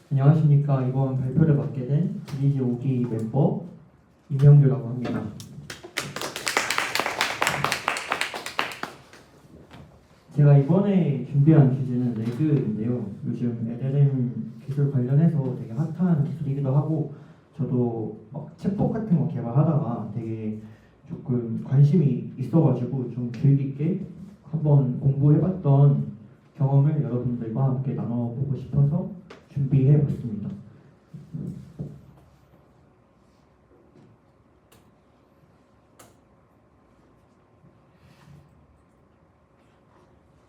안녕하십니까. 이번 발표를 맡게 된 DDG 5기 멤버 임영규라고 합니다. 제가 이번에 준비한 주제는 레그인데요. 요즘 LLM 기술 관련해서 되게 핫한 기술이기도 하고 저도 막 챗봇 같은 거 개발하다가 되게 조금 관심이 있어가지고 좀 주의 깊게 한번 공부해봤던 경험을 여러분들과 함께 나눠보고 싶어서 준비해봤습니다.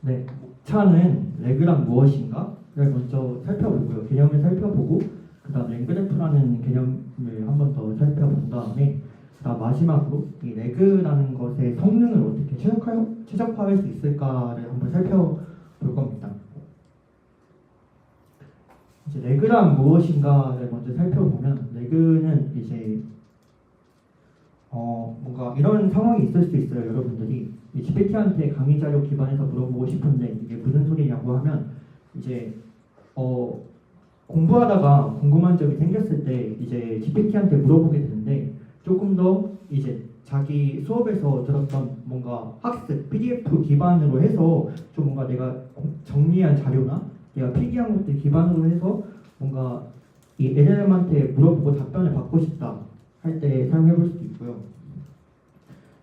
네, 목차는 레그란 무엇인가를 먼저 살펴보고요. 개념을 살펴보고 그 다음 랭그래프라는 개념을 한 번 더 살펴본 다음에 마지막으로 이 레그라는 것의 성능을 어떻게 최적화할 수 있을까를 한번 살펴볼 겁니다. 이제 레그란 무엇인가를 먼저 살펴보면 레그는 이제 뭔가 이런 상황이 있을 수 있어요. 여러분들이 GPT한테 강의 자료 기반해서 물어보고 싶은데 이게 무슨 소리냐고 하면 이제 공부하다가 궁금한 점이 생겼을 때 이제 GPT한테 물어보게 되는데 조금 더 이제 자기 수업에서 들었던 뭔가 학습 PDF 기반으로 해서 좀 뭔가 내가 정리한 자료나 내가 필기한 것들 기반으로 해서 뭔가 이 LLM한테 물어보고 답변을 받고 싶다 할 때 사용해 볼 수도 있고요.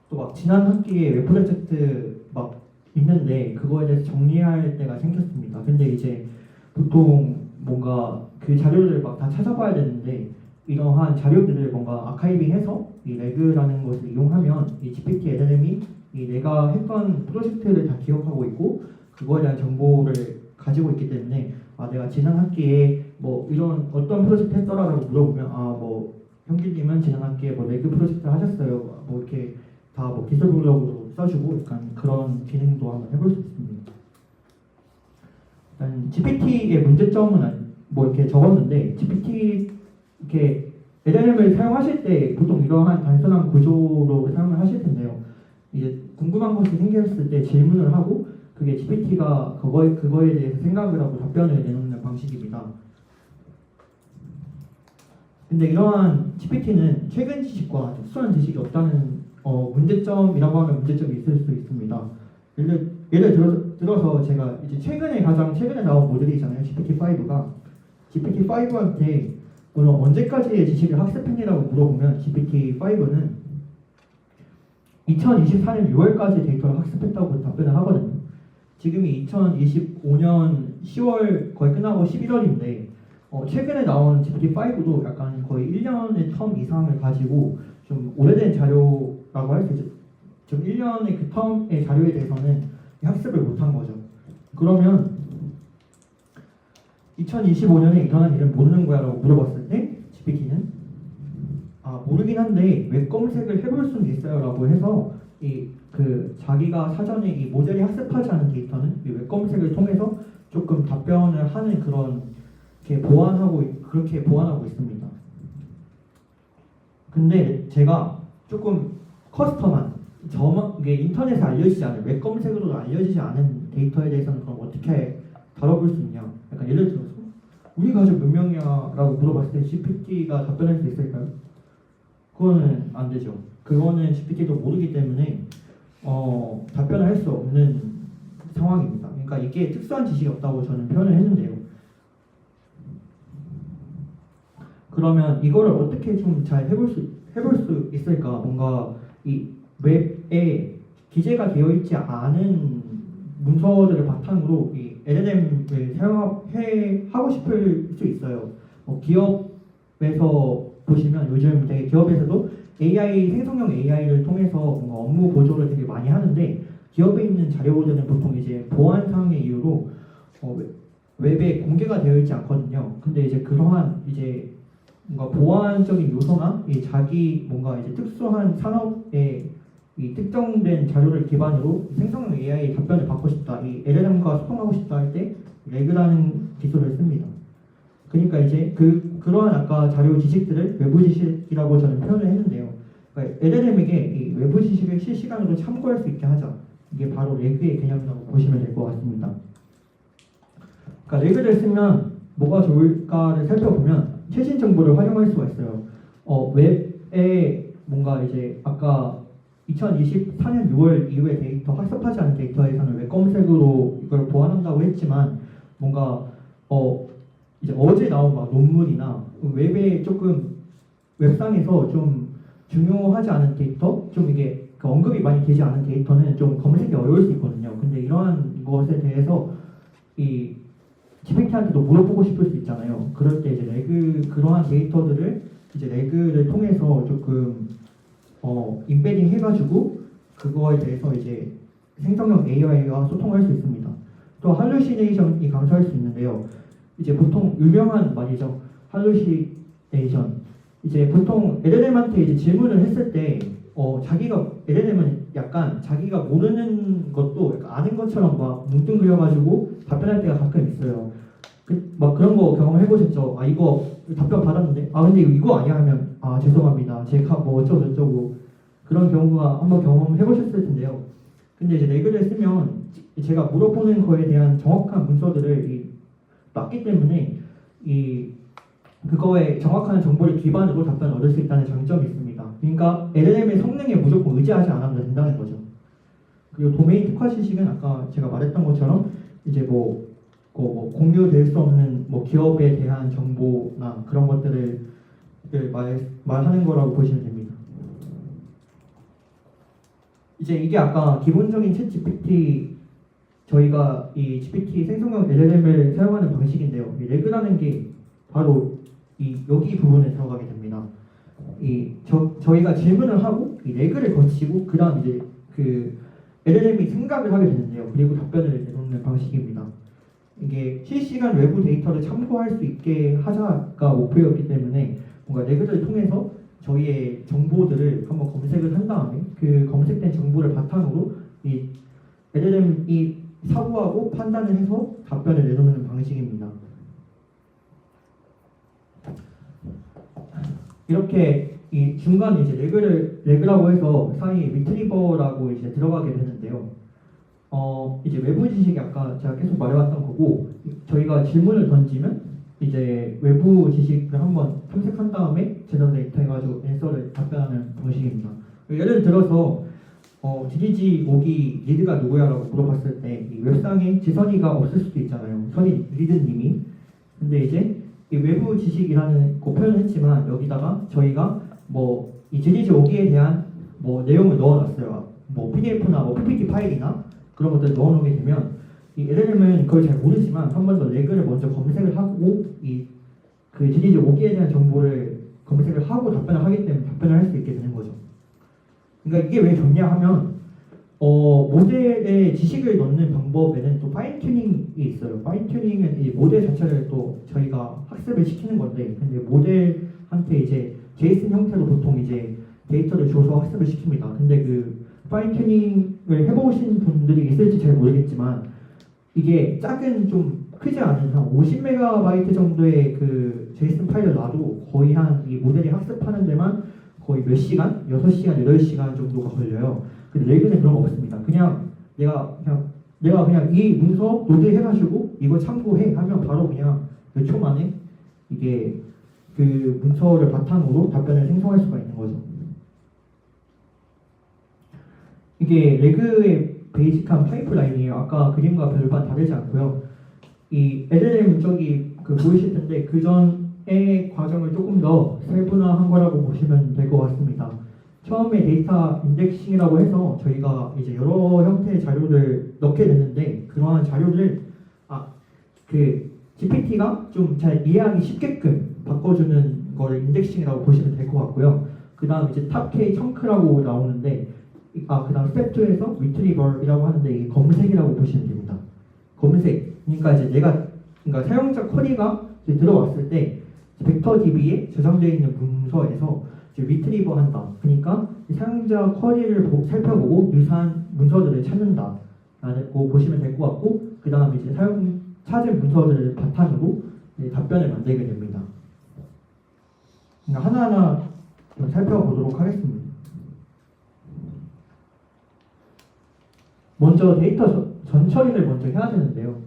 또 막 지난 학기에 웹 프로젝트 막 있는데 그거에 대해서 정리할 때가 생겼습니다. 근데 이제 보통 뭔가 그 자료를 막 다 찾아봐야 되는데 이러한 자료들을 뭔가 아카이빙해서 이 레그라는 것을 이용하면 이 GPT LLM이 이 내가 했던 프로젝트를 다 기억하고 있고 그거에 대한 정보를 가지고 있기 때문에 내가 지난 학기에 뭐 이런 어떤 프로젝트 했더라라고 물어보면 뭐 형규님은 지난 학기에 뭐 레그 프로젝트 하셨어요. 뭐 이렇게 다 뭐 기술 블록으로 써주고 약간 그런 기능도 한번 해볼 수 있습니다. 일단 GPT의 문제점은 뭐 이렇게 적었는데 GPT 이렇게 LLM을 사용하실 때 보통 이러한 단순한 구조로 사용을 하실 텐데요. 이제 궁금한 것이 생겼을 때 질문을 하고 그게 GPT가 그거에 대해서 생각을 하고 답변을 내놓는 방식입니다. 근데 이러한 GPT는 최근 지식과 특수한 지식이 없다는 문제점이라고 하면 문제점이 있을 수 있습니다. 예를 들어서 제가 이제 가장 최근에 나온 모델이잖아요. GPT-5가 GPT-5한테 오늘 언제까지의 지식을 학습했냐고 물어보면 GPT-5는 2024년 6월까지 데이터를 학습했다고 답변을 하거든요. 지금이 2025년 10월 거의 끝나고 11월인데 최근에 나온 GPT-5도 약간 거의 1년의 텀 이상을 가지고 좀 오래된 자료라고 할 수 있죠. 좀 1년의 그 텀의 자료에 대해서는 학습을 못한 거죠. 그러면 2025년에 일어난 일은 모르는 거야 라고 물어봤을 때 GPT는 모르긴 한데 웹 검색을 해볼 수는 있어요 라고 해서 자기가 사전에 이 모델이 학습하지 않은 데이터는 이 웹 검색을 통해서 조금 답변을 하는 그렇게 보완하고 있습니다. 근데 제가 조금 커스텀한 이게 인터넷에 알려지지 않은 웹 검색으로도 알려지지 않은 데이터에 대해서는 그럼 어떻게 다뤄볼 수 있냐? 약간 예를 들어서 우리 가족 몇 명이야? 라고 물어봤을 때 GPT가 답변할 수 있을까요? 그거는 안 되죠. 그거는 GPT도 모르기 때문에 답변을 할 수 없는 상황입니다. 그러니까 이게 특수한 지식이 없다고 저는 표현을 했는데요. 그러면 이거를 어떻게 좀 잘 해볼 수 있을까? 뭔가 이 웹에 기재가 되어 있지 않은 문서들을 바탕으로 이 LLM을 하고 싶을 수 있어요. 기업에서 보시면 요즘 되게 기업에서도 생성형 AI를 통해서 뭔가 업무 보조를 되게 많이 하는데 기업에 있는 자료들은 보통 이제 보안상의 이유로 웹에 공개가 되어 있지 않거든요. 근데 이제 그러한 이제 뭔가 보안적인 요소나 자기 뭔가 이제 특수한 산업에 이 특정된 자료를 기반으로 생성형 AI 답변을 받고 싶다, 이 LLM과 소통하고 싶다 할 때 레그라는 기술을 씁니다. 그러니까 이제 그러한 아까 자료 지식들을 외부 지식이라고 저는 표현을 했는데요. 그러니까 LLM에게 이 외부 지식을 실시간으로 참고할 수 있게 하자. 이게 바로 레그의 개념이라고 보시면 될 것 같습니다. 그러니까 레그를 쓰면 뭐가 좋을까를 살펴보면 최신 정보를 활용할 수가 있어요. 웹에 뭔가 이제 아까 2024년 6월 이후의 데이터, 학습하지 않은 데이터에서는 웹 검색으로 이걸 보완한다고 했지만 뭔가 이제 어제 나온 막 논문이나 웹에 조금 웹상에서 좀 중요하지 않은 데이터, 좀 이게 그 언급이 많이 되지 않은 데이터는 좀 검색이 어려울 수 있거든요. 근데 이러한 것에 대해서 이 GPT한테도 물어보고 싶을 수 있잖아요. 그럴 때 이제 그러한 데이터들을 이제 레그를 통해서 조금 인베딩 해가지고 그거에 대해서 이제 생성형 AI와 소통할 수 있습니다. 또 할루시네이션이 감소할 수 있는데요. 이제 보통 유명한 말이죠. 할루시네이션. 이제 보통 LLM한테 이제 질문을 했을 때 자기가 LLM은 약간 자기가 모르는 것도 약간 아는 것처럼 막 뭉뚱그려가지고 답변할 때가 가끔 있어요. 막 그런 거 경험해보셨죠? 아 이거 답변 받았는데 근데 이거 아니야 하면 죄송합니다. 제가 뭐 어쩌고 저쩌고 그런 경우가 한번 경험해보셨을 텐데요. 근데 이제 레그를 쓰면 제가 물어보는 거에 대한 정확한 문서들을 맞기 때문에 그거에 정확한 정보를 기반으로 답변을 얻을 수 있다는 장점이 있습니다. 그러니까 LLM의 성능에 무조건 의지하지 않아도 된다는 거죠. 그리고 도메인 특화 지식은 아까 제가 말했던 것처럼 이제 뭐 공유될 수 없는 뭐 기업에 대한 정보나 그런 것들을 말하는 거라고 보시면 됩니다. 이제 이게 아까 기본적인 챗 GPT 저희가 이 GPT 생성형 LLM을 사용하는 방식인데요. 이 레그라는 게 바로 여기 부분에 들어가게 됩니다. 저희가 질문을 하고 이 레그를 거치고 그다음 이제 그 LLM이 생각을 하게 되는데요. 그리고 답변을 내놓는 방식입니다. 이게 실시간 외부 데이터를 참고할 수 있게 하자가 목표였기 때문에 뭔가 레그를 통해서 저희의 정보들을 한번 검색을 한 다음에 그 검색된 정보를 바탕으로 이 LLM이 사고하고 판단을 해서 답변을 내놓는 방식입니다. 이렇게 이 중간에 이제 레그라고 해서 사이에 리트리버라고 이제 들어가게 되는데요. 이제 외부 지식이 아까 제가 계속 말해왔던 거고 저희가 질문을 던지면 이제 외부 지식을 한번 탐색한 다음에 제너럴 데이터 해가지고 앤서를 답변하는 방식입니다. 예를 들어서 DDG 오기 리드가 누구야라고 물어봤을 때 이 웹상에 지선이가 없을 수도 있잖아요. 선이 리드님이. 근데 이제 이 외부 지식이라는 거 표현했지만 여기다가 저희가 뭐 이 DDG 오기에 대한 뭐 내용을 넣어놨어요. 뭐 PDF나 뭐 PPT 파일이나 그런 것들을 넣어놓게 되면 이 LLM은 그걸 잘 모르지만 한 번 더 레그를 먼저 검색을 하고 그 DDG 오기에 대한 정보를 검색을 하고 답변을 하기 때문에 답변을 할 수 있게 되는 거죠. 그러니까 이게 왜 좋냐 하면 모델의 지식을 넣는 방법에는 또 파인 튜닝이 있어요. 파인 튜닝은 이 모델 자체를 또 저희가 학습을 시키는 건데, 근데 모델한테 이제 JSON 형태로 보통 이제 데이터를 줘서 학습을 시킵니다. 근데 그 파인 튜닝을 해보신 분들이 있을지 잘 모르겠지만 이게 작은 좀 크지 않은 한 50MB 정도의 그 JSON 파일을 놔도 거의 한 이 모델이 학습하는 데만 거의 몇 시간? 6시간, 8시간 정도가 걸려요. 근데 레그는 그런 거 없습니다. 내가 그냥 이 문서 로드해가지고 이거 참고해 하면 바로 그냥 몇 초 만에 이게 그 문서를 바탕으로 답변을 생성할 수가 있는 거죠. 이게 레그의 베이직한 파이프라인이에요. 아까 그림과 별반 다르지 않고요. 이 LLM 저기 보이실 텐데 그 전의 과정을 조금 더 세분화한 거라고 보시면 될 것 같습니다. 처음에 데이터 인덱싱이라고 해서 저희가 이제 여러 형태의 자료를 넣게 되는데 그러한 자료를 그 GPT가 좀 잘 이해하기 쉽게끔 바꿔주는 걸 인덱싱이라고 보시면 될 것 같고요. 그 다음 이제 탑 K 청크라고 나오는데 그 다음 스텝 2에서 리트리버이라고 하는데 이게 검색이라고 보시면 됩니다. 검색. 그러니까 이제 그러니까 사용자 쿼리가 이제 들어왔을 때 벡터 DB에 저장되어 있는 문서에서 이제 리트리버 한다. 그러니까 사용자 쿼리를 살펴보고 유사한 문서들을 찾는다라고 보시면 될 것 같고, 그 다음에 이제 찾은 문서들을 바탕으로 답변을 만들게 됩니다. 그러니까 하나하나 좀 살펴보도록 하겠습니다. 먼저 데이터 전처리를 먼저 해야 되는데요.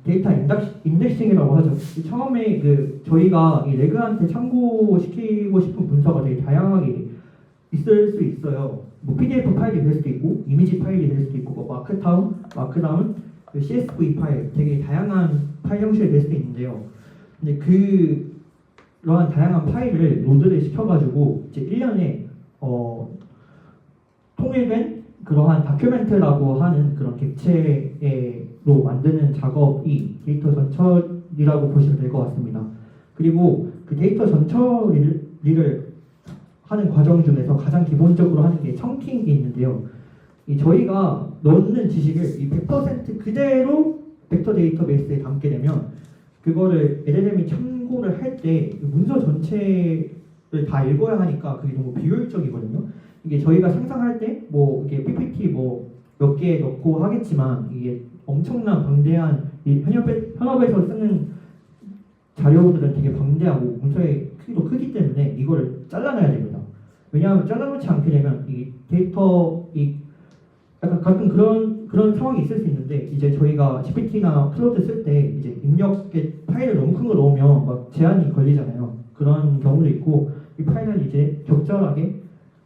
데이터 인덱싱이라고 하죠. 처음에 저희가 이 레그한테 참고시키고 싶은 문서가 되게 다양하게 있을 수 있어요. 뭐 PDF 파일이 될 수도 있고, 이미지 파일이 될 수도 있고, 뭐 마크다운, CSV 파일, 되게 다양한 파일 형식이 될 수도 있는데요. 근데 그러한 다양한 파일을 로드를 시켜가지고 이제 1년에 통일된 그러한 다큐멘트라고 하는 그런 객체로 만드는 작업이 데이터 전처리라고 보시면 될 것 같습니다. 그리고 그 데이터 전처리를 하는 과정 중에서 가장 기본적으로 하는 게 청킹이 있는데요. 저희가 넣는 지식을 이 100% 그대로 벡터 데이터베이스에 담게 되면 그거를 LLM이 참고를 할 때 문서 전체를 다 읽어야 하니까 그게 너무 비효율적이거든요. 이게 저희가 상상할 때 뭐 이게 PPT 뭐 몇 개 넣고 하겠지만 이게 엄청난 방대한 이 현업에서 쓰는 자료들은 되게 방대하고 문서의 크기도 크기 때문에 이거를 잘라내야 됩니다. 왜냐하면 잘라놓지 않게 되면 이 데이터 약간 가끔 그런 상황이 있을 수 있는데 이제 저희가 GPT나 클로드 쓸 때 이제 입력의 파일을 너무 큰 거 넣으면 막 제한이 걸리잖아요. 그런 경우도 있고 이 파일을 이제 적절하게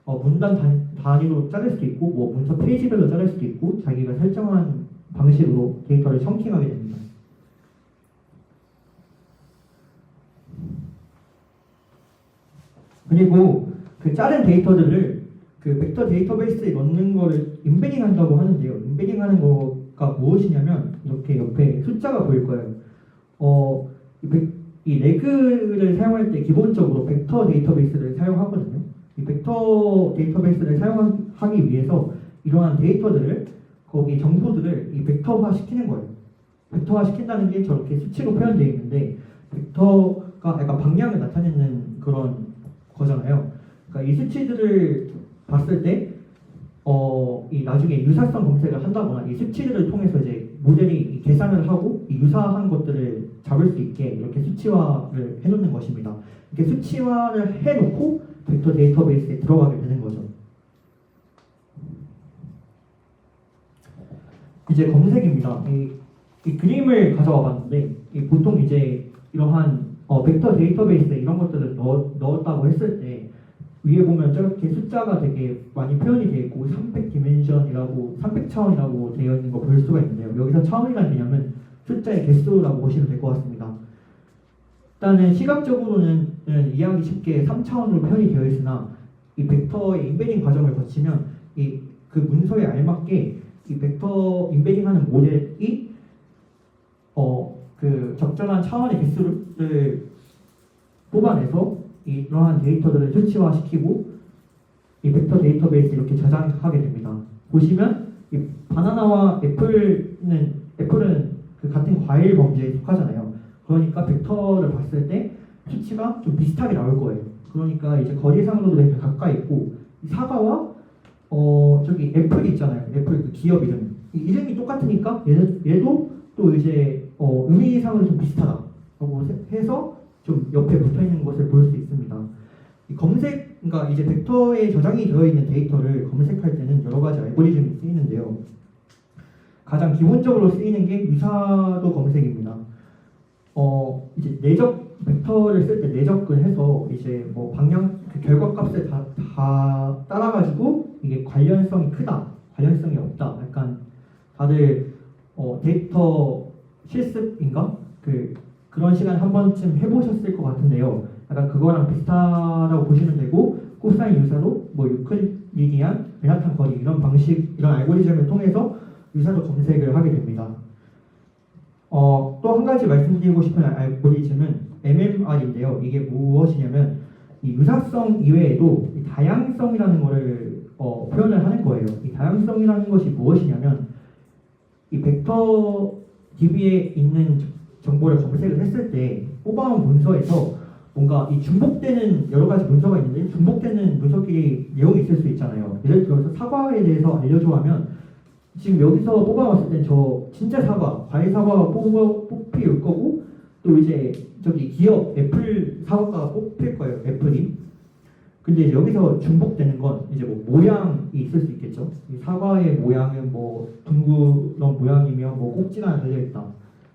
문단 단위로 자를 수도 있고 뭐 문서 페이지별로 자를 수도 있고 자기가 설정한 방식으로 데이터를 청킹하게 됩니다. 그리고 그 자른 데이터들을 그 벡터 데이터베이스에 넣는 거를 임베딩 한다고 하는데요. 임베딩 하는 거가 무엇이냐면 이렇게 옆에 숫자가 보일 거예요. 이 레그를 사용할 때 기본적으로 벡터 데이터베이스를 사용하거든요. 이 벡터 데이터베이스를 사용하기 위해서 이러한 데이터들을 거기 정보들을 이 벡터화 시키는 거예요. 벡터화 시킨다는 게 저렇게 수치로 표현되어 있는데 벡터가 약간 방향을 나타내는 그런 거잖아요. 그러니까 이 수치들을 봤을 때 이 나중에 유사성 검색을 한다거나 이 수치들을 통해서 이제 모델이 계산을 하고 이 유사한 것들을 잡을 수 있게 이렇게 수치화를 해놓는 것입니다. 이렇게 수치화를 해놓고 벡터 데이터베이스에 들어가게 되는 거죠. 이제 검색입니다. 이 그림을 가져와 봤는데 보통 이제 이러한 벡터 데이터베이스에 이런 것들을 넣었다고 했을 때 위에 보면 저렇게 숫자가 되게 많이 표현이 되어 있고 300차원이라고 되어 있는 거 볼 수가 있는데요. 여기서 차원이라는 개념은 숫자의 개수라고 보시면 될 것 같습니다. 일단은 시각적으로는 이해하기 쉽게 3차원으로 표현이 되어 있으나 이 벡터의 임베딩 과정을 거치면 그 문서에 알맞게 이 벡터 임베딩하는 모델이 그 적절한 차원의 개수를 뽑아내서 이러한 데이터들을 수치화시키고 이 벡터 데이터베이스에 이렇게 저장하게 됩니다. 보시면 이 바나나와 애플은 그 같은 과일 범죄에 속하잖아요. 그러니까 벡터를 봤을 때 수치가 좀 비슷하게 나올 거예요. 그러니까 이제 거리상으로도 되게 가까이 있고 사과와 저기 애플이 있잖아요. 애플 그 기업 이름이 똑같으니까 얘도 또 이제 의미상으로 좀 비슷하다라고 해서 좀 옆에 붙어 있는 것을 볼 수 있습니다. 이 그러니까 이제 벡터에 저장이 되어 있는 데이터를 검색할 때는 여러 가지 알고리즘이 쓰이는데요. 가장 기본적으로 쓰이는 게 유사도 검색입니다. 이제 내적 벡터를 쓸 때 내적을 해서 이제 뭐 방향 그 결과값을 다 따라가지고 이게 관련성이 크다, 관련성이 없다. 약간 다들 데이터 실습인가 그런 시간 한 번쯤 해보셨을 것 같은데요. 약간 그거랑 비슷하다고 보시면 되고 코사인 유사도 뭐 유클리디안, 맨하탄 거리 이런 방식 이런 알고리즘을 통해서 유사도 검색을 하게 됩니다. 또 한 가지 말씀드리고 싶은 알고리즘은 MMR인데요. 이게 무엇이냐면 이 유사성 이외에도 이 다양성이라는 것을 표현을 하는 거예요. 이 다양성이라는 것이 무엇이냐면 이 벡터 DB에 있는 정보를 검색을 했을 때 뽑아온 문서에서 뭔가 이 중복되는 여러 가지 문서가 있는데 중복되는 문서끼리 내용이 있을 수 있잖아요. 예를 들어서 사과에 대해서 알려줘 하면 지금 여기서 뽑아왔을 땐 저 진짜 사과, 과일 사과가 뽑힐 거고 또 이제 저기 기업 애플 사과가 뽑힐 거예요. 애플이. 근데 이제 여기서 중복되는 건 이제 뭐 모양이 있을 수 있겠죠. 이 사과의 모양은 뭐 둥그런 모양이며 뭐 꼭지가 달려 있다.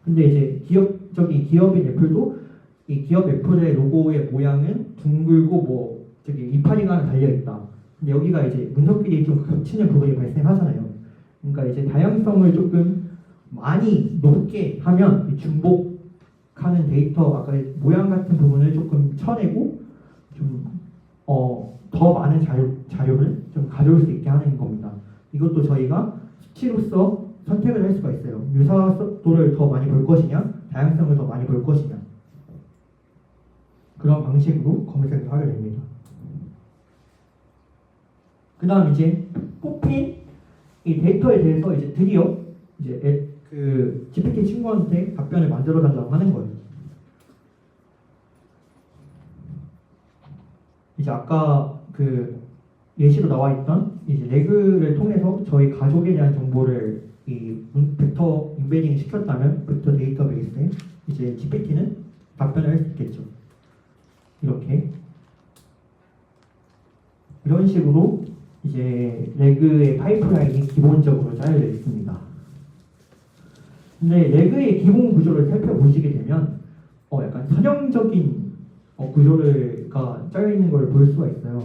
근데 이제 기업인 애플도 이 기업 애플의 로고의 모양은 둥글고 뭐 저기 이파리가 하나 달려 있다. 근데 여기가 이제 문서끼리 좀 겹치는 부분이 발생하잖아요. 그러니까 이제 다양성을 조금 많이 높게 하면 이 중복하는 데이터 아까 모양 같은 부분을 조금 쳐내고 좀 더 많은 자료를 좀 가져올 수 있게 하는 겁니다. 이것도 저희가 수치로서 선택을 할 수가 있어요. 유사도를 더 많이 볼 것이냐, 다양성을 더 많이 볼 것이냐. 그런 방식으로 검색을 하게 됩니다. 그 다음 이제 뽑힌 이 데이터에 대해서 이제 드디어 이제 그 GPT 친구한테 답변을 만들어 달라고 하는 거예요. 이제 아까 그 예시로 나와 있던 이제 레그를 통해서 저희 가족에 대한 정보를 이 벡터 인베딩 시켰다면 벡터 데이터베이스에 이제 GPT는 답변을 할 수 있겠죠. 이런 식으로 이제 레그의 파이프라인이 기본적으로 짜여져 있습니다. 근데 레그의 기본 구조를 살펴보시게 되면 약간 선형적인 구조가 짜여 있는 걸 볼 수가 있어요.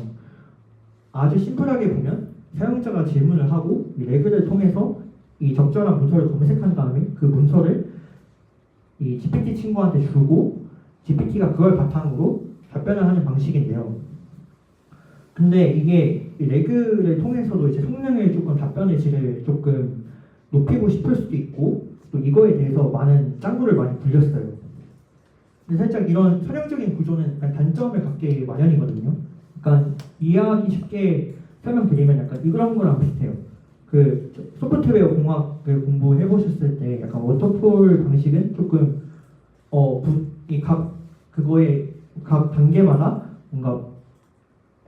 아주 심플하게 보면 사용자가 질문을 하고 이 레그를 통해서 이 적절한 문서를 검색한 다음에 그 문서를 이 GPT 친구한테 주고 GPT가 그걸 바탕으로 답변을 하는 방식인데요. 근데 이게 레그를 통해서도 이제 성능을 조금 답변의 질을 조금 높이고 싶을 수도 있고 또 이거에 대해서 많은 짱구를 많이 굴렸어요. 근데 살짝 이런 선형적인 구조는 약간 단점을 갖게 마련이거든요. 약간 이해하기 쉽게 설명드리면 약간 이런 거랑 비슷해요. 그 소프트웨어 공학을 공부해 보셨을 때 약간 워터폴 방식은 조금 그거의 각 단계마다 뭔가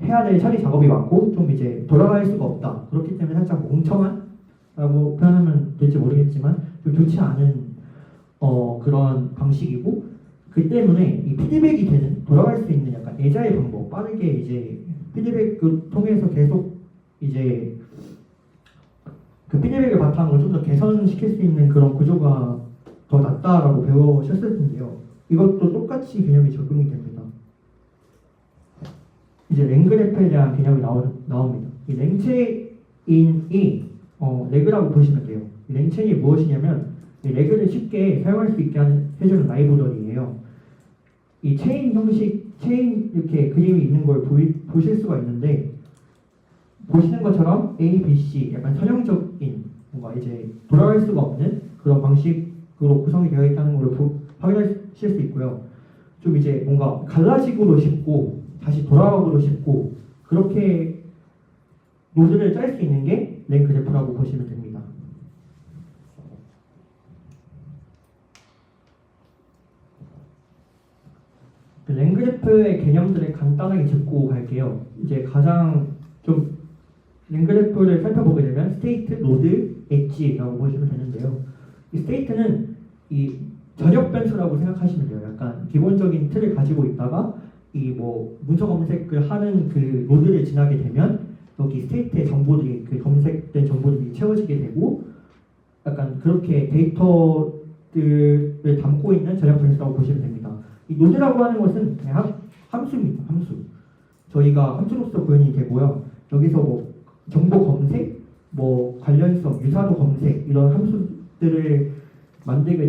해야 될 처리 작업이 많고 좀 이제 돌아갈 수가 없다. 그렇기 때문에 살짝 멍청한라고 표현하면 될지 모르겠지만 좀 좋지 않은 그런 방식이고 그 때문에 이 피드백이 되는 돌아갈 수 있는 약간 애자의 방법 빠르게 이제 피드백을 통해서 계속 이제 그 피드백을 바탕으로 좀 더 개선시킬 수 있는 그런 구조가 더 낫다라고 배우셨을 텐데요. 이것도 똑같이 개념이 적용이 됩니다. 이제 랭그래프에 대한 개념이 나옵니다. 이 랭체인이 레그라고 보시면 돼요. 이 랭체인이 무엇이냐면 이 레그를 쉽게 사용할 수 있게 해주는 라이브러리예요. 이 체인 형식, 체인 이렇게 그림이 있는 걸 보실 수가 있는데 보시는 것처럼 A, B, C 약간 선형적인 뭔가 이제 돌아갈 수가 없는 그런 방식으로 구성이 되어 있다는 걸 확인하실 수 있고요. 좀 이제 뭔가 갈라지고도 싶고 다시 돌아가고도 싶고 그렇게 노드를 짤 수 있는 게 랭그래프라고 보시면 됩니다. 그 랭그래프의 개념들을 간단하게 짚고 갈게요. 이제 가장 좀 랭그래프를 살펴보게 되면 스테이트, 노드, 엣지라고 보시면 되는데요. 이 스테이트는 이 전역 변수라고 생각하시면 돼요. 약간 기본적인 틀을 가지고 있다가 이 뭐 문서 검색을 하는 그 노드를 지나게 되면 여기 스테이트의 정보들이 그 검색된 정보들이 채워지게 되고 약간 그렇게 데이터들을 담고 있는 전역 변수라고 보시면 됩니다. 이 노드라고 하는 것은 그냥 함수입니다. 함수. 저희가 함수로서 구현이 되고요. 여기서 뭐 정보 검색, 뭐 관련성, 유사도 검색 이런 함수들을 만들게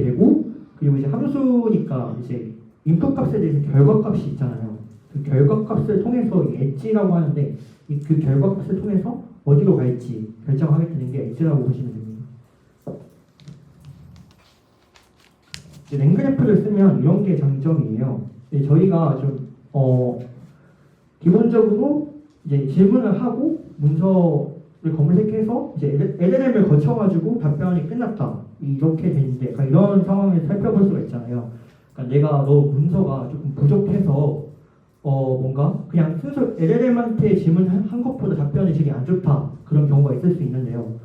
되고 그리고 이제 함수니까 이제 인풋 값에 대해서 결과값이 있잖아요. 그 결과값을 통해서 이 엣지라고 하는데 그 결과값을 통해서 어디로 갈지 결정하게 되는 게 엣지라고 보시면 됩니다. 랭그래프를 쓰면 이런 게 장점이에요. 저희가 좀 기본적으로 이제 질문을 하고 문서를 검색해서 이제 LLM을 거쳐가지고 답변이 끝났다 이렇게 되는데 이런 상황을 살펴볼 수가 있잖아요. 그러니까 내가 너 문서가 조금 부족해서 뭔가 그냥 순수 LLM한테 질문한 것보다 답변의 질이 안 좋다 그런 경우가 있을 수 있는데요.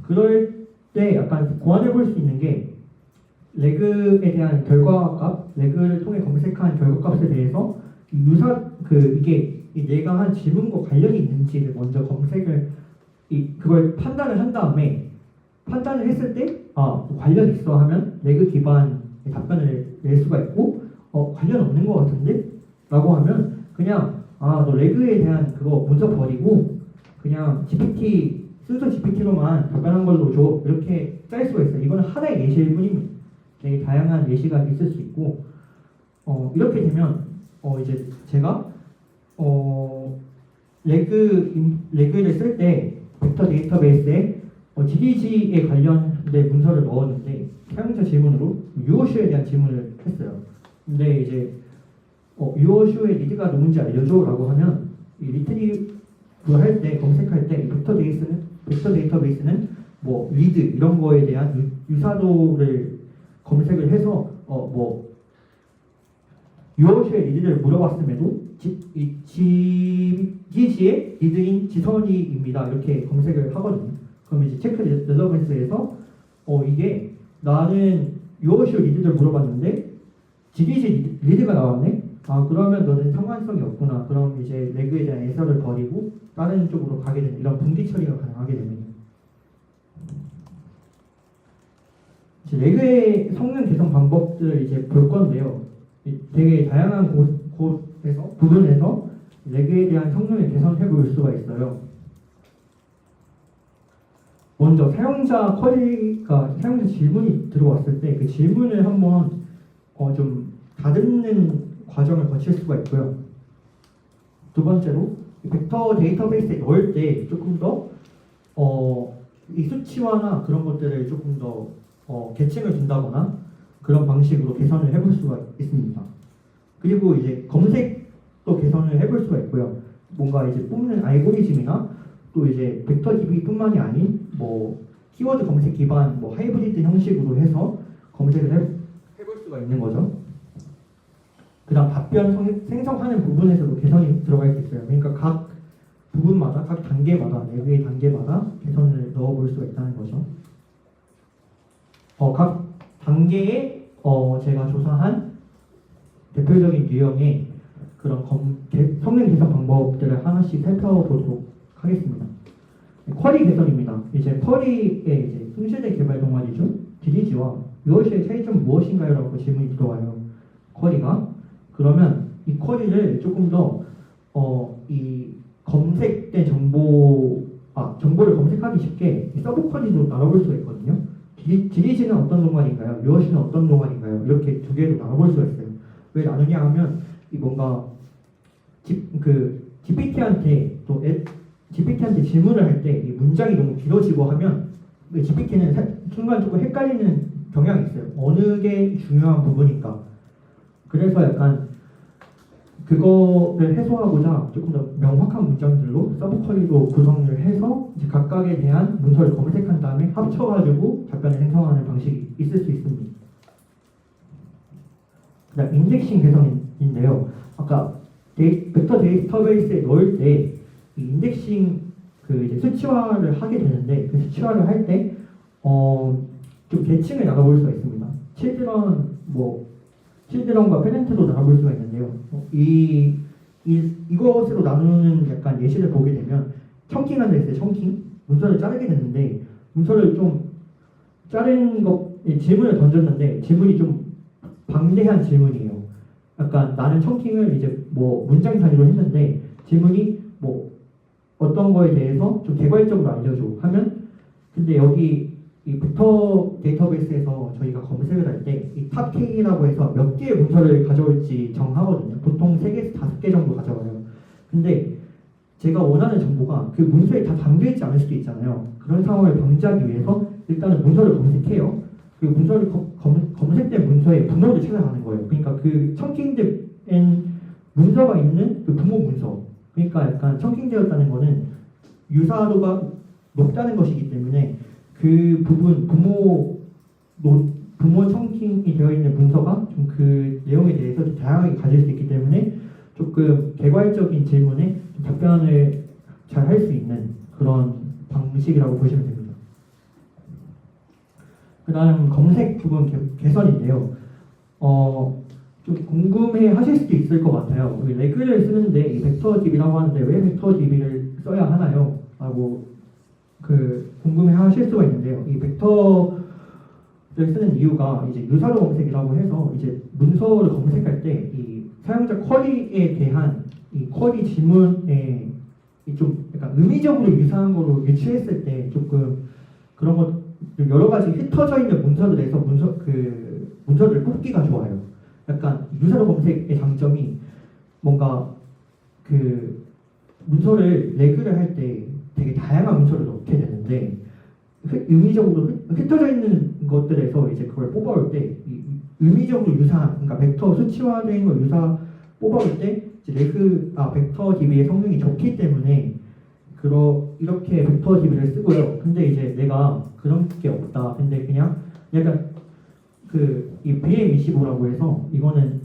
그럴 때 약간 고안해 볼 수 있는 게 레그에 대한 결과값, 레그를 통해 검색한 결과값에 대해서 이게 내가 한 질문과 관련이 있는지를 먼저 그걸 판단을 한 다음에 판단을 했을 때 관련 있어 하면 레그 기반의 답변을 낼 수가 있고 관련 없는 것 같은데? 라고 하면 그냥 너 레그에 대한 그거 문서 버리고 그냥 GPT 순서 GPT로만 답변한 걸로 줘 이렇게 짤 수가 있어요. 이거는 하나의 예시일 뿐입니다. 되게 다양한 예시가 있을 수 있고 이렇게 되면 이제 제가 레그를 쓸 때 벡터 데이터베이스에 GDG에 관련된 문서를 넣었는데 사용자 질문으로 유어슈에 대한 질문을 했어요. 근데 이제 유어슈의 리드가 누군지 알려줘 라고 하면 이 리트리브 할 때 검색할 때 벡터 데이터베이스는 뭐 리드 이런 거에 대한 유사도를 검색을 해서 유어슈의 리드를 물어봤음에도 GDG의 리드인 지선이입니다 이렇게 검색을 하거든요. 그럼 이제 체크 렐러번스에서 이게 나는 유어슈 리드를 물어봤는데 GDG 리드가 나왔네? 그러면 너는 상관성이 없구나. 그럼 이제 레그에 대한 애서를 버리고 다른 쪽으로 가게 되는 이런 분기 처리가 가능하게 됩니다. 이제 레그의 성능 개선 방법들을 이제 볼 건데요. 되게 다양한 부분에서 레그에 대한 성능을 개선해 볼 수가 있어요. 먼저 사용자 질문이 들어왔을 때 그 질문을 한번 좀 다듬는 과정을 거칠 수가 있고요. 두 번째로 벡터 데이터베이스에 넣을 때 조금 더 이 수치화나 그런 것들을 조금 더 계층을 둔다거나 그런 방식으로 개선을 해볼 수가 있습니다. 그리고 이제 검색도 개선을 해볼 수가 있고요. 뭔가 이제 뽑는 알고리즘이나 또 이제 벡터 DB뿐만이 아닌 뭐 키워드 검색 기반 뭐 하이브리드 형식으로 해서 검색을 해볼 수가 있는 거죠. 그다음 답변 생성하는 부분에서도 개선이 들어갈 수 있어요. 그러니까 각 부분마다 각 단계마다 레그의 단계마다 개선을 넣어볼 수가 있다는 거죠. 각 단계에 제가 조사한 대표적인 유형의 그런 성능 개선 방법들을 하나씩 살펴보도록 하겠습니다. 쿼리 개선입니다. 이제 쿼리의 이제 손실대 개발 동아리 중 DDG와 유어슈의 차이점은 무엇인가요? 라고 질문이 들어와요. 쿼리가. 그러면 이 쿼리를 조금 더 이 검색된 정보를 검색하기 쉽게 서브 쿼리로 나눠볼 수가 있거든요. DDG는 어떤 동아리인가요? 유어슈는 어떤 동아리인가요? 이렇게 두 개로 나눠볼 수가 있어요. 왜 나누냐 하면 이 뭔가 GPT한테 질문을 할 때 이 문장이 너무 길어지고 하면 GPT는 순간 조금 헷갈리는 경향이 있어요. 어느 게 중요한 부분인가. 그래서 약간 그거를 해소하고자 조금 더 명확한 문장들로 서브 쿼리로 구성을 해서 이제 각각에 대한 문서를 검색한 다음에 합쳐가지고 답변을 생성하는 방식이 있을 수 있습니다. 그다음 인덱싱 개선인데요. 아까 벡터 데이터베이스에 넣을 때 이 인덱싱 이제 수치화를 하게 되는데 그 수치화를 할 때 좀 계층을 나눠볼 수가 있습니다. 칠드런과 페렌트도 나눠볼 수가 있는데요. 이것으로 나누는 약간 예시를 보게 되면 청킹한다 했어요. 청킹 문서를 자르게 됐는데 문서를 좀 자른 질문을 던졌는데 질문이 좀 방대한 질문이에요. 약간 나는 청킹을 이제 뭐 문장 단위로 했는데 질문이 뭐 어떤 거에 대해서 좀 개괄적으로 알려줘 하면 근데 여기 이 벡터 데이터베이스에서 저희가 검색을 할 때 이 탑 K라고 해서 몇 개의 문서를 가져올지 정하거든요. 보통 3개에서 5개 정도 가져와요. 근데 제가 원하는 정보가 그 문서에 다 담겨있지 않을 수도 있잖아요. 그런 상황을 방지하기 위해서 일단은 문서를 검색해요. 그 문서를 검색된 문서의 분모를 찾아가는 거예요. 그러니까 그 청킹된 문서가 있는 그 부모 문서. 그러니까 약간 청킹되었다는 거는 유사도가 높다는 것이기 때문에 그 부분 부모 청킹이 되어 있는 문서가 좀 그 내용에 대해서 좀 다양하게 가질 수 있기 때문에 조금 개괄적인 질문에 답변을 잘 할 수 있는 그런 방식이라고 보시면 됩니다. 그 다음 검색 부분 개선인데요. 좀 궁금해 하실 수도 있을 것 같아요. 레그를 쓰는데 이 벡터 DB라고 하는데 왜 벡터 DB를 써야 하나요? 라고 궁금해하실 수가 있는데요. 이 벡터를 쓰는 이유가 이제 유사도 검색이라고 해서 이제 문서를 검색할 때 이 사용자 쿼리에 대한 이 쿼리 질문에 좀 약간 의미적으로 유사한 거로 유추했을 때 조금 그런 것 여러 가지 흩어져 있는 문서들에서 문서들을 뽑기가 좋아요. 약간 유사도 검색의 장점이 뭔가 문서를 레그를 할 때 되게 다양한 문서를 넣게 되는데 의미적으로 흩어져 있는 것들에서 이제 그걸 뽑아올 때 의미적으로 유사한 그러니까 벡터 수치화된 걸 뽑아올 때 이제 벡터 DB의 성능이 좋기 때문에 이렇게 벡터 DB를 쓰고요. 근데 이제 내가 그런 게 없다. 근데 그냥 약간 이 BM25라고 해서 이거는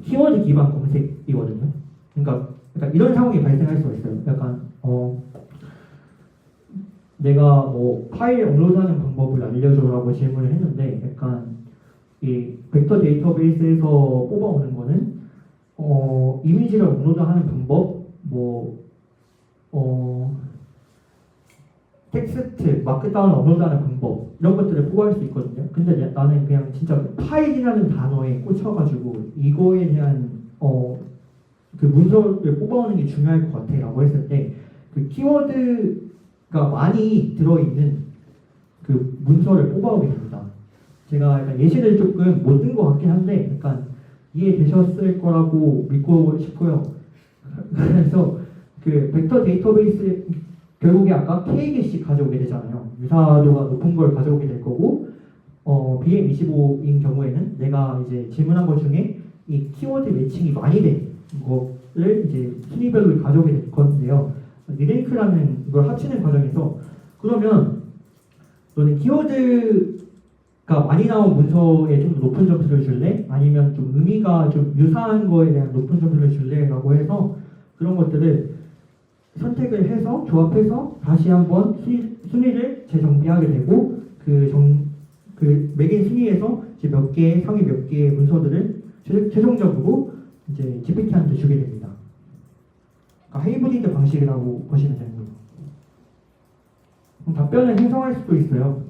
키워드 기반 검색이거든요. 그러니까 이런 상황이 발생할 수가 있어요. 약간 내가 뭐 파일 업로드하는 방법을 알려줘라고 질문을 했는데 약간 이 벡터 데이터베이스에서 뽑아오는 거는 이미지를 업로드하는 방법, 텍스트, 마크다운 업로드하는 방법 이런 것들을 뽑아올 수 있거든요. 근데 나는 그냥 진짜 파일이라는 단어에 꽂혀가지고 이거에 대한 문서를 뽑아오는 게 중요할 것 같아라고 했을 때 키워드가 많이 들어있는 문서를 뽑아오게 됩니다. 제가 약간 예시를 조금 못 든 것 같긴 한데 약간 이해되셨을 거라고 믿고 싶고요. 그래서 벡터 데이터베이스 결국에 아까 K개씩 가져오게 되잖아요. 유사도가 높은 걸 가져오게 될 거고 BM25인 경우에는 내가 이제 질문한 것 중에 이 키워드 매칭이 많이 된 거를 이제 순위별로 가져오게 될 건데요. 리랭크라는 걸 합치는 과정에서 그러면 너는 키워드가 많이 나온 문서에 좀 더 높은 점수를 줄래? 아니면 좀 의미가 좀 유사한 거에 대한 높은 점수를 줄래? 라고 해서 그런 것들을 선택을 해서 조합해서 다시 한번 순위를 재정비하게 되고 매긴 순위에서 이제 상위 몇 개의 문서들을 최종적으로 이제 GPT한테 주게 됩니다. 그러니까 하이브리드 방식이라고 보시면 됩니다. 답변을 생성할 수도 있어요.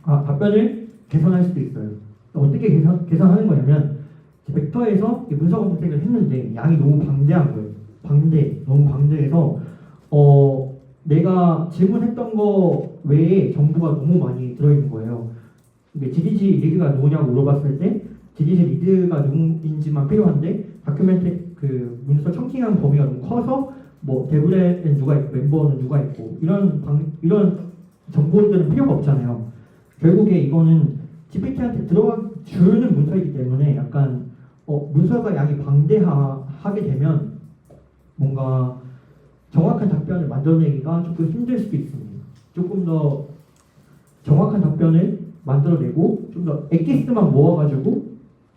답변을 개선할 수도 있어요. 어떻게 개선하는 거냐면 벡터에서 문서 검색을 했는데 양이 너무 방대한 거예요. 너무 방대해서 내가 질문했던 거 외에 정보가 너무 많이 들어있는 거예요. GDG 리드가 누구냐고 물어봤을 때 GDG 리드가 누구인지만 필요한데 다큐멘트 문서 청킹한 범위가 너무 커서 뭐 데브레는 누가 있고 멤버는 누가 있고 이런 정보들은 필요가 없잖아요. 결국에 이거는 GPT한테 들어가 주는 문서이기 때문에 약간 문서가 양이 방대하게 되면 뭔가 정확한 답변을 만들어내기가 조금 힘들 수도 있습니다. 조금 더 정확한 답변을 만들어내고 좀 더 엑기스만 모아가지고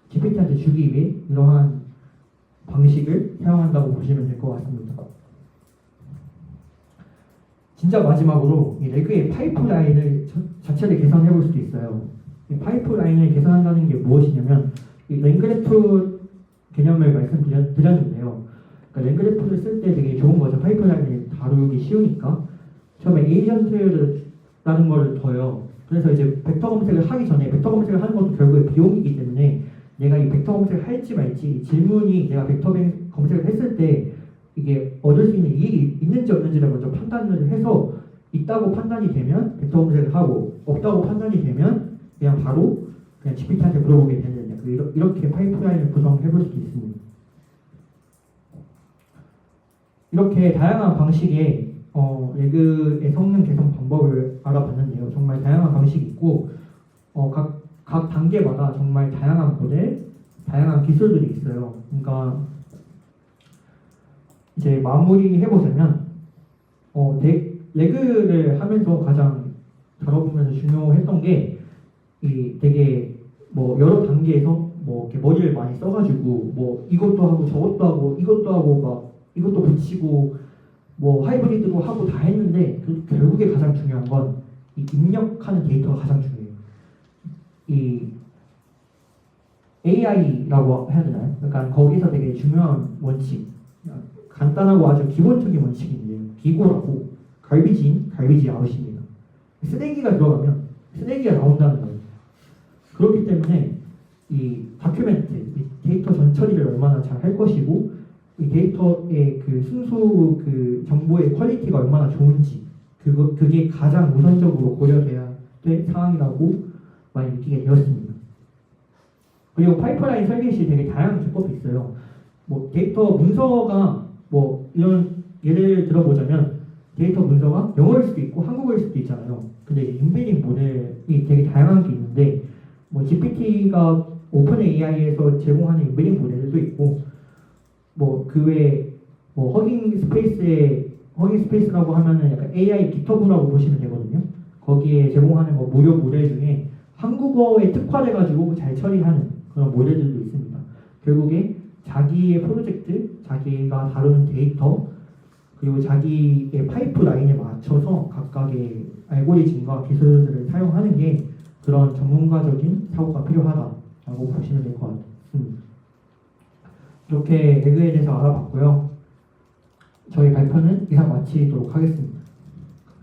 GPT한테 주기 위해 이러한 방식을 사용한다고 보시면 될 것 같습니다. 진짜 마지막으로 이 레그의 파이프라인을 자체를 개선해 볼 수도 있어요. 이 파이프라인을 개선한다는 게 무엇이냐면 이 랭그래프 개념을 말씀드렸는데요. 그러니까 랭그래프를 쓸 때 되게 좋은 거죠. 파이프라인을 다루기 쉬우니까. 처음에 에이전트라는 거를 둬요. 그래서 이제 벡터 검색을 하기 전에 벡터 검색을 하는 것도 결국에 비용이기 때문에 내가 이 벡터 검색을 할지 말지 질문이 내가 벡터 검색을 했을 때 이게 얻을 수 있는 이익이 있는지 없는지를 먼저 판단을 해서 있다고 판단이 되면 벡터 검색을 하고 없다고 판단이 되면 그냥 바로 GPT한테 물어보게 되는 이렇게 파이프라인을 구성해 볼 수도 있습니다. 이렇게 다양한 방식의 레그의 성능 개선 방법을 알아봤는데요. 정말 다양한 방식이 있고 각 단계마다 정말 다양한 모델, 다양한 기술들이 있어요. 그러니까 이제 마무리해보자면 레그를 하면서 가장 다뤄보면서 중요했던 게 되게 뭐 여러 단계에서 뭐 이렇게 머리를 많이 써가지고 뭐 이것도 하고 저것도 하고 이것도 하고 막 이것도 붙이고 뭐 하이브리드도 하고 다 했는데 결국에 가장 중요한 건 이 입력하는 데이터가 가장 중요해요. 이 AI라고 해야 되나요? 약간 거기서 되게 중요한 원칙, 간단하고 아주 기본적인 원칙인데요. 기고라고 갈비지 아웃입니다. 쓰레기가 들어가면 쓰레기가 나온다는 거예요. 그렇기 때문에 이 다큐멘트, 이 데이터 전처리를 얼마나 잘 할 것이고 이 데이터의 그 순수 그 정보의 퀄리티가 얼마나 좋은지 그게 가장 우선적으로 고려돼야 될 사항이라고 많이 느끼게 되었습니다. 그리고 파이프라인 설계 시 되게 다양한 기법이 있어요. 뭐 데이터 문서가 뭐 이런 예를 들어보자면 데이터 문서가 영어일 수도 있고 한국어일 수도 있잖아요. 근데 인베딩 모델이 되게 다양한 게 있는데 뭐 GPT가 오픈 AI에서 제공하는 인베딩 모델도 있고 뭐 그 외에 뭐 허깅 스페이스라고 하면은 약간 AI 기터브라고 보시면 되거든요. 거기에 제공하는 뭐 무료 모델 중에 한국어에 특화돼가지고 잘 처리하는 그런 모델들도 있습니다. 결국에 자기의 프로젝트, 자기가 다루는 데이터, 그리고 자기의 파이프라인에 맞춰서 각각의 알고리즘과 기술들을 사용하는 게 그런 전문가적인 사고가 필요하다라고 보시면 될 것 같습니다. 이렇게 에그에 대해서 알아봤고요. 저희 발표는 이상 마치도록 하겠습니다.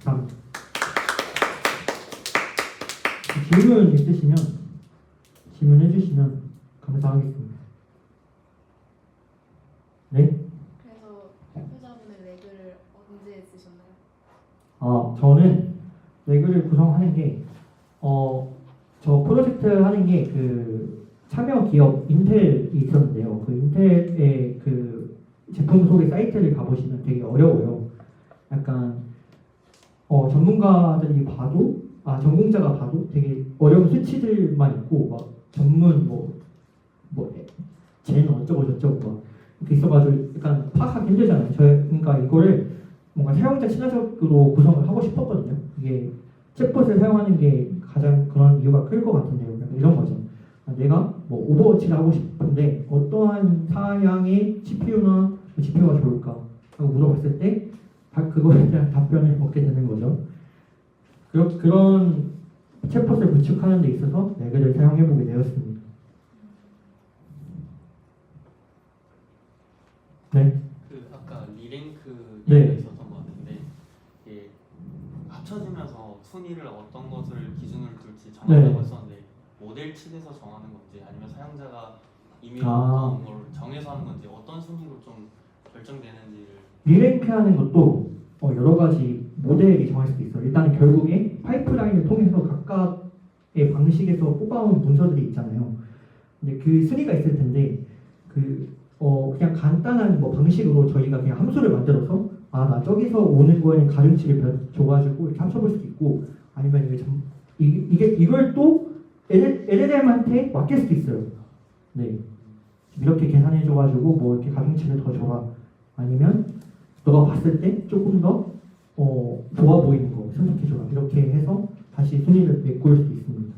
감사합니다. 질문 있으시면 질문해 주시면 감사하겠습니다. 네? 그래서 발표자분의 레그를 언제 쓰셨나요? 저는 레그를 구성하는 게 저 프로젝트 하는 게 그 참여 기업 인텔이 있었는데요. 그 인텔의 그 제품 소개 사이트를 가보시면 되게 어려워요. 약간 전문가들이 봐도 전공자가 봐도 되게 어려운 수치들만 있고 막 전문 쟤는 어쩌고 저쩌고 막 이렇게 있어가지고 약간 파악하기 힘들잖아요. 그러니까 이거를 뭔가 사용자 친화적으로 구성을 하고 싶었거든요. 이게 챗봇을 사용하는 게 가장 그런 이유가 클 것 같은데요. 약간 이런 거죠. 내가 뭐 오버워치를 하고 싶은데 어떠한 사양의 CPU나 GPU가 좋을까 하고 물어봤을 때 그거에 대한 답변을 얻게 되는 거죠. 그런 챗봇을 구축하는 데 있어서 레그를 사용해보게 되었습니다. 네. 그 아까 리랭크 네. 얘기가 있었던 것 같은데 이게 합쳐지면서 순위를 어떤 것을 기준으로 둘지 정한다고 네. 했었는데 모델 측에서 정하는 건지 아니면 사용자가 이미 아. 어떤 걸 정해서 하는 건지 어떤 순위로 좀 결정되는지를 리랭크하는 것도 여러 가지 모델이 정할 수도 있어요. 일단 결국에 파이프라인을 통해서 각각의 방식에서 뽑아온 문서들이 있잖아요. 근데 그 순위가 있을 텐데 그냥 간단한 뭐 방식으로 저희가 그냥 함수를 만들어서 나 저기서 오는 거에는 가중치를 줘가지고 이렇게 합쳐볼 수도 있고 아니면 이걸 또 LLM한테 맡길 수도 있어요. 네. 이렇게 계산해줘가지고 뭐 이렇게 가중치를 더 줘라. 아니면 너가 봤을 때 조금 더 좋아 보이는 거 선택해줘라. 이렇게 해서 다시 순위를 메꿀 수도 있습니다.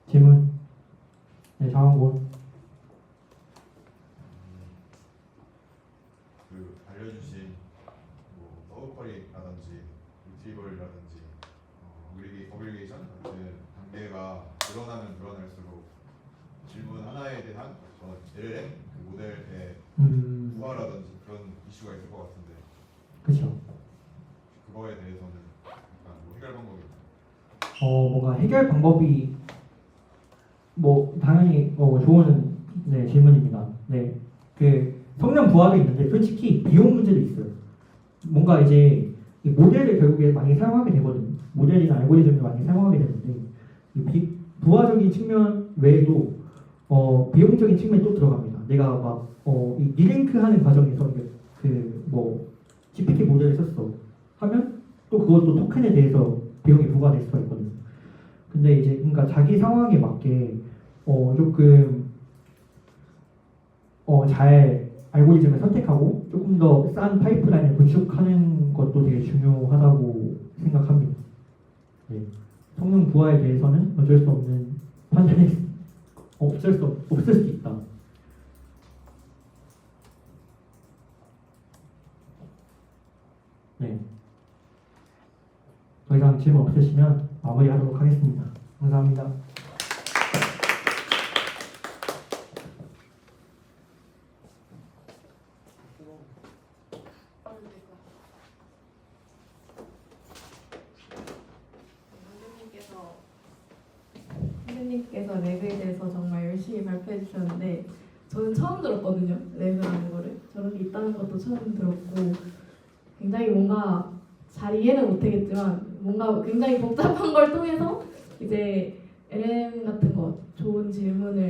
질문. 네, 장원곤. 그 알려주신 뭐 서브쿼리라든지 리트리버라든지 어그리게이션 같은 단계가 늘어나면 늘어날수록 질문 하나에 대한 LLM 그 모델의 부하라든지 그런 이슈가 있을 것 같은데 그렇죠. 그거에 대해서는 약간 뭐 해결 방법이 있나요? 뭔가 해결 방법이 뭐 당연히 좋은 질문입니다. 네, 그 성능 부하도 있는데 솔직히 비용 문제도 있어요. 뭔가 이제 이 모델을 결국에 많이 사용하게 되거든요. 모델이나 알고리즘을 많이 사용하게 되는데 이 부하적인 측면 외에도 비용적인 측면이 또 들어갑니다. 내가 막 이 리랭크하는 과정에서 뭐 GPT 모델을 썼어 하면 또 그것도 토큰에 대해서 비용이 부과될 수가 있거든요. 근데 이제 그러니까 자기 상황에 맞게 조금 잘 알고리즘을 선택하고 조금 더 싼 파이프라인을 구축하는 것도 되게 중요하다고 생각합니다. 네. 성능 부하에 대해서는 어쩔 수 없는 판단이 없을 수도 있다. 네. 더 이상 질문 없으시면 마무리하도록 하겠습니다. 감사합니다. 선생님께서 렉에 대해서 정말 열심히 발표해 주셨는데 저는 처음 들었거든요. 렉이라는 거를. 저런 게 있다는 것도 처음 들었고 굉장히 뭔가 잘 이해는 못하겠지만 뭔가 굉장히 복잡한 걸 통해서 이제 LM 같은 거 좋은 질문을